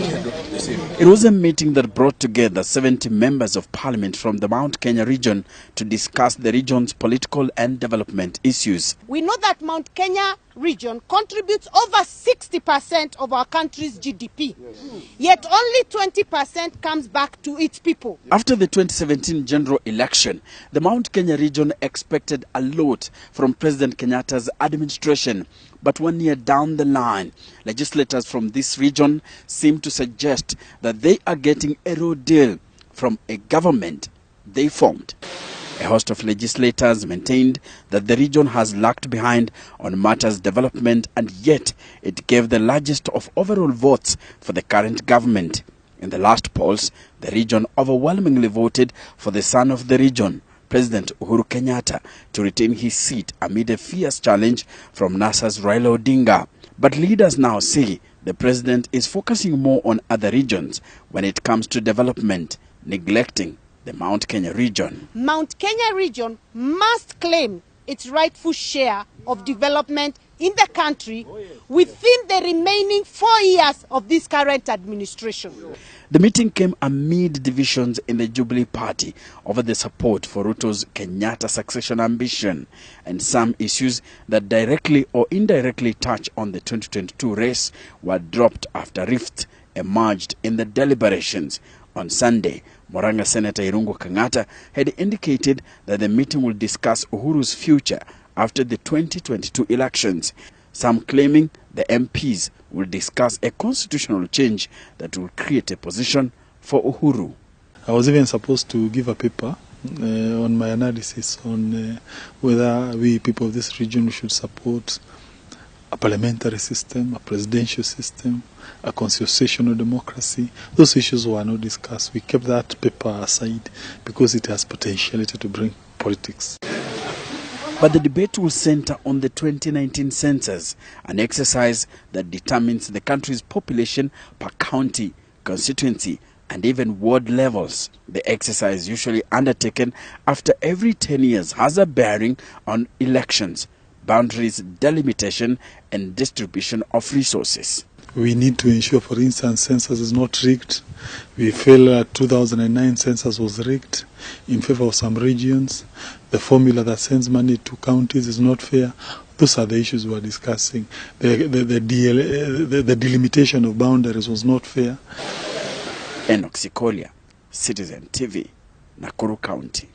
It was a meeting that brought together 70 members of parliament from the Mt.Kenya region to discuss the region's political and development issues. We know that Mt.Kenya region contributes over 60% of our country's GDP, yet only 20% comes back to its people. After the 2017 general election, the Mt.Kenya region expected a lot from President Kenyatta's administration. But 1 year down the line, legislators from this region seem to suggest that they are getting a raw deal from a government they formed. A host of legislators maintained that the region has lagged behind on matters development, and yet it gave the largest of overall votes for the current government. In the last polls, the region overwhelmingly voted for the son of the region, President Uhuru Kenyatta, to retain his seat amid a fierce challenge from NASA's Raila Odinga. But leaders now say the president is focusing more on other regions when it comes to development, neglecting the Mt.Kenya region. Mt.Kenya region must claim its rightful share of development in the country within the remaining 4 years of this current administration. The meeting came amid divisions in the Jubilee Party over the support for Ruto's Kenyatta succession ambition, and some issues that directly or indirectly touch on the 2022 race were dropped after rifts emerged in the deliberations. On Sunday, Murang'a Senator Irungu Kang'ata had indicated that the meeting will discuss Uhuru's future after the 2022 elections, some claiming the MPs will discuss a constitutional change that will create a position for Uhuru. I was even supposed to give a paper on my analysis on whether we people of this region should support a parliamentary system, a presidential system, a constitutional democracy. Those issues were not discussed. We kept that paper aside because it has potentiality to bring politics. But the debate will center on the 2019 census, an exercise that determines the country's population per county, constituency, and even ward levels. The exercise, usually undertaken after every 10 years, has a bearing on elections, boundaries, delimitation, and distribution of resources. We need to ensure, for instance, census is not rigged. We feel that 2009 census was rigged in favor of some regions. The formula that sends money to counties is not fair. Those are the issues we are discussing. The delimitation of boundaries was not fair. Enoch Sikolia, Citizen TV, Nakuru County.